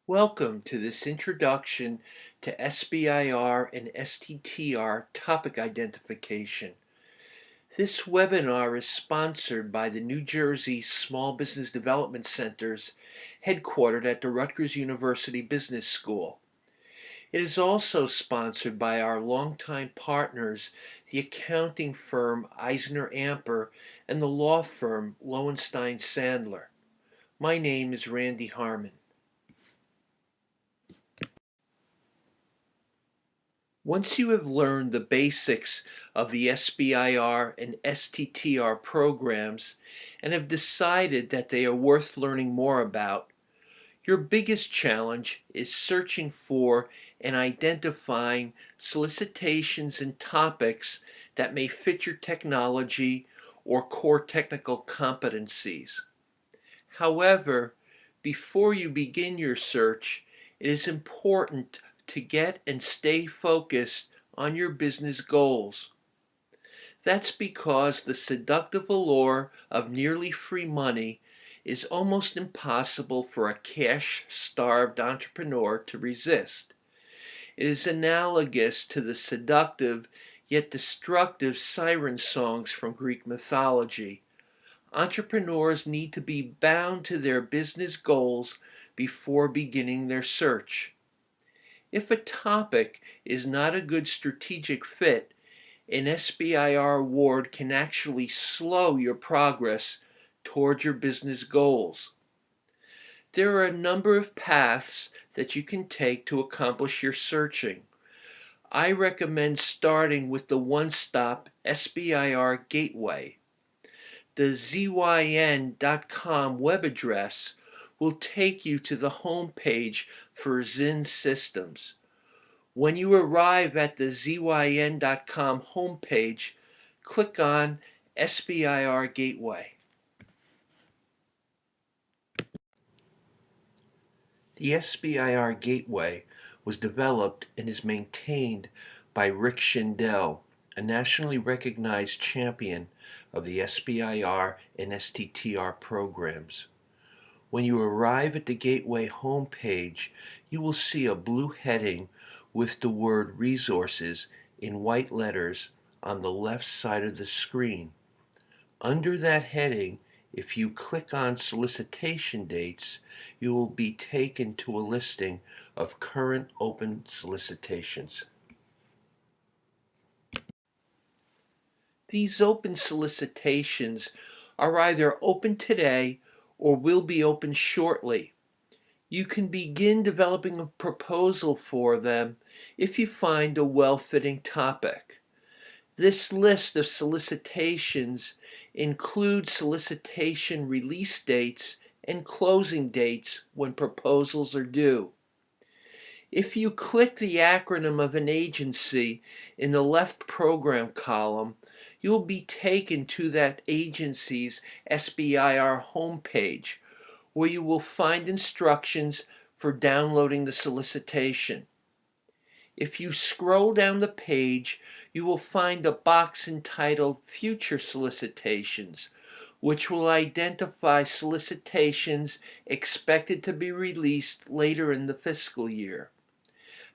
Welcome to this introduction to SBIR and STTR topic identification. This webinar is sponsored by the New Jersey Small Business Development Centers headquartered at the Rutgers University Business School. It is also sponsored by our longtime partners, the accounting firm EisnerAmper and the law firm Lowenstein Sandler. My name is Randy Harmon. Once you have learned the basics of the SBIR and STTR programs and have decided that they are worth learning more about, your biggest challenge is searching for and identifying solicitations and topics that may fit your technology or core technical competencies. However, before you begin your search, it is important to get and stay focused on your business goals. That's because the seductive allure of nearly free money is almost impossible for a cash-starved entrepreneur to resist. It is analogous to the seductive yet destructive siren songs from Greek mythology. Entrepreneurs need to be bound to their business goals before beginning their search. If a topic is not a good strategic fit, an SBIR award can actually slow your progress toward your business goals. There are a number of paths that you can take to accomplish your searching. I recommend starting with the one-stop SBIR Gateway. The zyn.com web address will take you to the home page for Zyn Systems. When you arrive at the zyn.com homepage, click on SBIR Gateway. The SBIR Gateway was developed and is maintained by Rick Schindel, a nationally recognized champion of the SBIR and STTR programs. When you arrive at the Gateway homepage, you will see a blue heading with the word Resources in white letters on the left side of the screen. Under that heading, if you click on Solicitation Dates, you will be taken to a listing of current open solicitations. These open solicitations are either open today or will be open shortly. You can begin developing a proposal for them if you find a well-fitting topic. This list of solicitations includes solicitation release dates and closing dates when proposals are due. If you click the acronym of an agency in the left program column, you will be taken to that agency's SBIR homepage, where you will find instructions for downloading the solicitation. If you scroll down the page, you will find a box entitled Future Solicitations, which will identify solicitations expected to be released later in the fiscal year.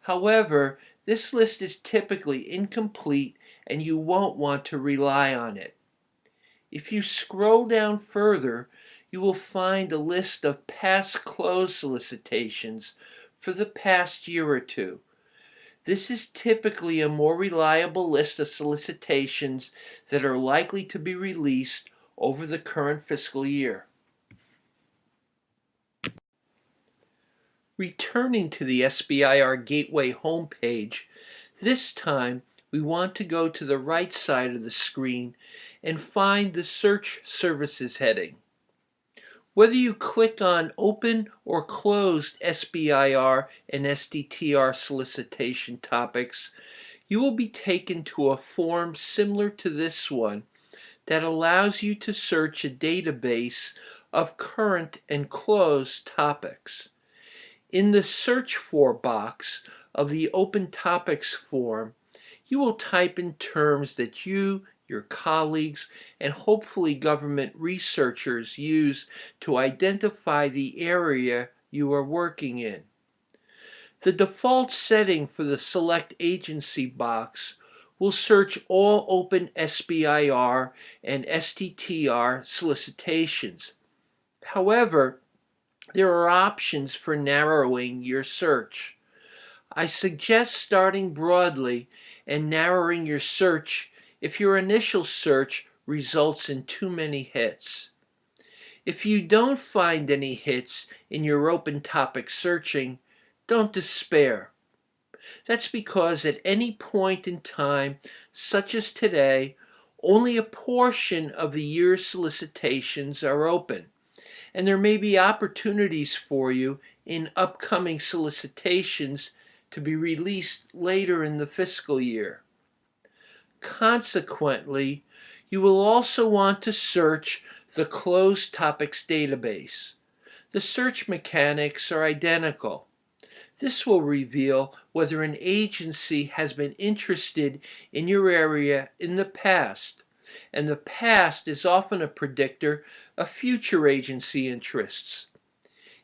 However, this list is typically incomplete and you won't want to rely on it. If you scroll down further, you will find a list of past closed solicitations for the past year or two. This is typically a more reliable list of solicitations that are likely to be released over the current fiscal year. Returning to the SBIR Gateway homepage, this time we want to go to the right side of the screen and find the Search Services heading. Whether you click on Open or Closed SBIR and STTR solicitation topics, you will be taken to a form similar to this one that allows you to search a database of current and closed topics. In the Search For box of the Open Topics form, you will type in terms that you, your colleagues, and hopefully government researchers use to identify the area you are working in. The default setting for the Select Agency box will search all open SBIR and STTR solicitations. However, there are options for narrowing your search. I suggest starting broadly and narrowing your search if your initial search results in too many hits. If you don't find any hits in your open topic searching, don't despair. That's because at any point in time, such as today, only a portion of the year's solicitations are open, and there may be opportunities for you in upcoming solicitations to be released later in the fiscal year. Consequently, you will also want to search the closed topics database. The search mechanics are identical. This will reveal whether an agency has been interested in your area in the past, and the past is often a predictor of future agency interests.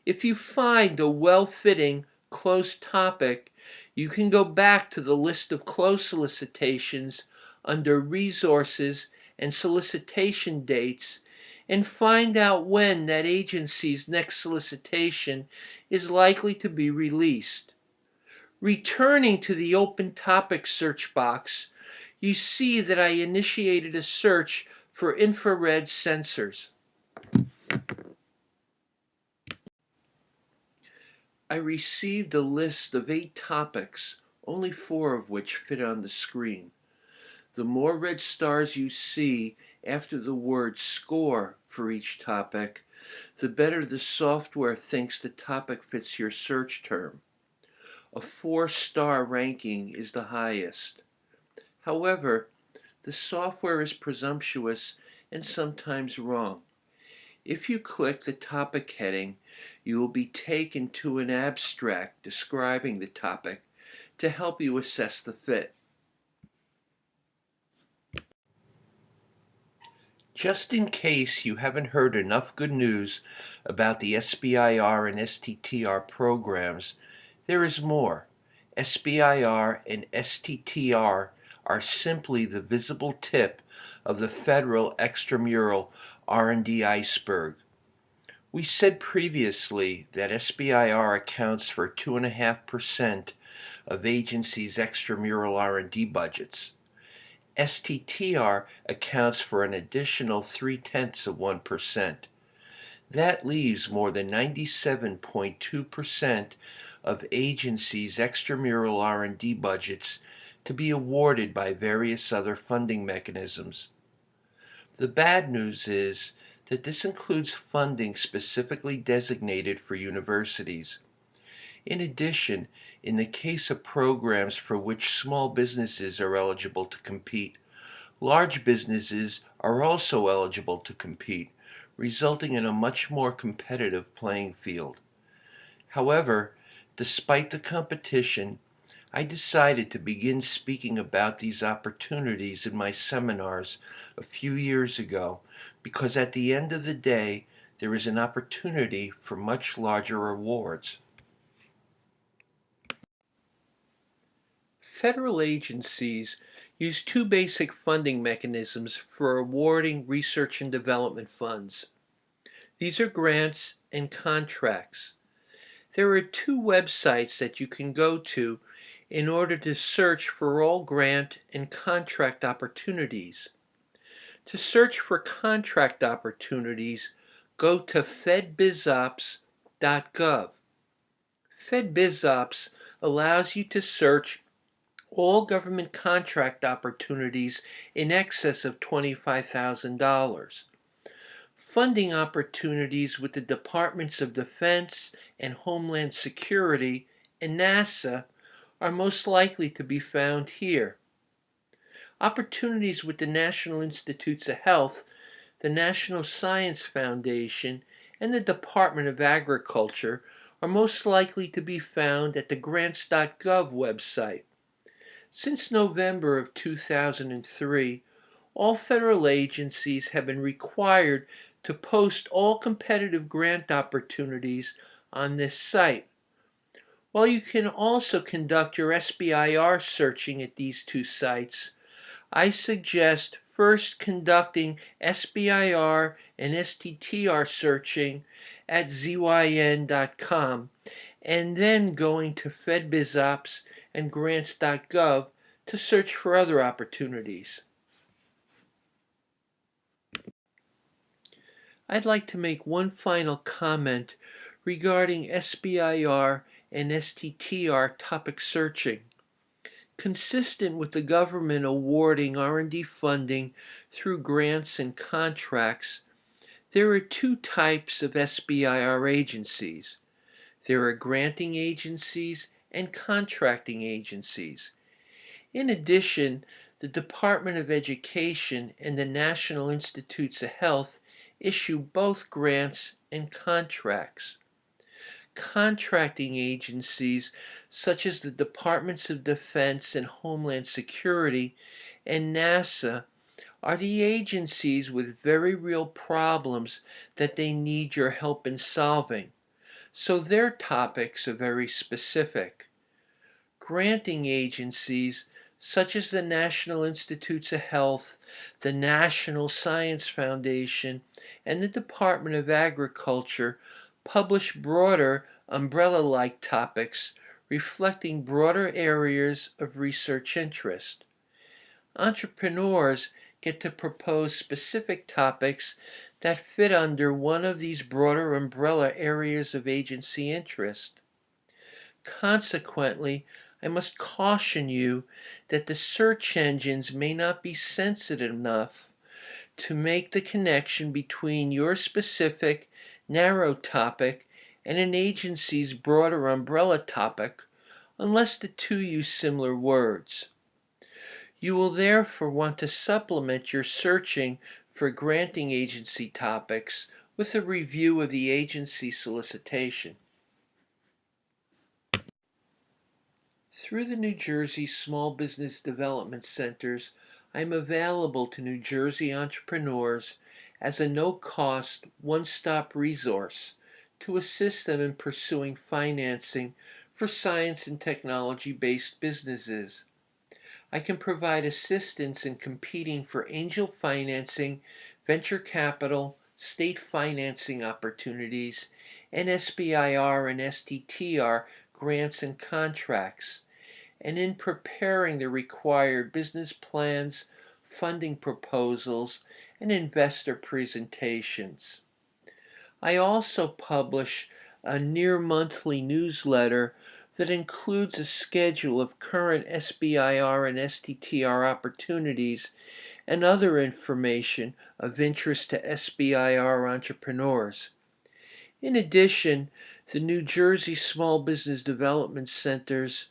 If you find a well-fitting closed topic, you can go back to the list of closed solicitations under Resources and Solicitation Dates and find out when that agency's next solicitation is likely to be released. Returning to the open topic search box, you see that I initiated a search for infrared sensors. I received a list of 8 topics, only 4 of which fit on the screen. The more red stars you see after the word score for each topic, the better the software thinks the topic fits your search term. A 4-star ranking is the highest. However, the software is presumptuous and sometimes wrong. If you click the topic heading, you will be taken to an abstract describing the topic to help you assess the fit. Just in case you haven't heard enough good news about the SBIR and STTR programs, there is more. SBIR and STTR are simply the visible tip of the federal extramural R&D iceberg. We said previously that SBIR accounts for 2.5% of agencies' extramural R&D budgets. STTR accounts for an additional 0.3%. That leaves more than 97.2% of agencies' extramural R&D budgets to be awarded by various other funding mechanisms. The bad news is that this includes funding specifically designated for universities. In addition, in the case of programs for which small businesses are eligible to compete, large businesses are also eligible to compete, resulting in a much more competitive playing field. However, despite the competition, I decided to begin speaking about these opportunities in my seminars a few years ago because at the end of the day, there is an opportunity for much larger awards. Federal agencies use 2 basic funding mechanisms for awarding research and development funds. These are grants and contracts. There are 2 websites that you can go to in order to search for all grant and contract opportunities. To search for contract opportunities, go to fedbizops.gov. FedBizOps allows you to search all government contract opportunities in excess of $25,000. Funding opportunities with the Departments of Defense and Homeland Security and NASA are most likely to be found here. Opportunities with the National Institutes of Health, the National Science Foundation, and the Department of Agriculture are most likely to be found at the grants.gov website. Since November of 2003, all federal agencies have been required to post all competitive grant opportunities on this site. While you can also conduct your SBIR searching at these two sites, I suggest first conducting SBIR and STTR searching at zyn.com and then going to FedBizOpps and grants.gov to search for other opportunities. I'd like to make one final comment regarding SBIR and STTR topic searching. Consistent with the government awarding R&D funding through grants and contracts, there are two types of SBIR agencies. There are granting agencies and contracting agencies. In addition, the Department of Education and the National Institutes of Health issue both grants and contracts. Contracting agencies such as the Departments of Defense and Homeland Security and NASA are the agencies with very real problems that they need your help in solving, so their topics are very specific. Granting agencies such as the National Institutes of Health, the National Science Foundation, and the Department of Agriculture publish broader, umbrella-like topics reflecting broader areas of research interest. Entrepreneurs get to propose specific topics that fit under one of these broader umbrella areas of agency interest. Consequently, I must caution you that the search engines may not be sensitive enough to make the connection between your specific, narrow topic and an agency's broader umbrella topic unless the two use similar words. You will therefore want to supplement your searching for granting agency topics with a review of the agency solicitation. Through the New Jersey Small Business Development Centers, I am available to New Jersey entrepreneurs as a no-cost, one-stop resource to assist them in pursuing financing for science and technology-based businesses. I can provide assistance in competing for angel financing, venture capital, state financing opportunities, and SBIR and STTR grants and contracts, and in preparing the required business plans, funding proposals, and investor presentations. I also publish a near-monthly newsletter that includes a schedule of current SBIR and STTR opportunities and other information of interest to SBIR entrepreneurs. In addition, the New Jersey Small Business Development Centers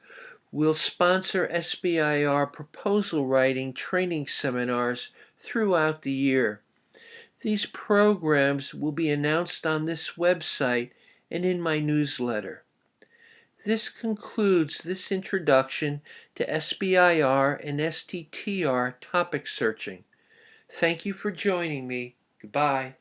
will sponsor SBIR proposal writing training seminars throughout the year. These programs will be announced on this website and in my newsletter. This concludes this introduction to SBIR and STTR topic searching. Thank you for joining me. Goodbye.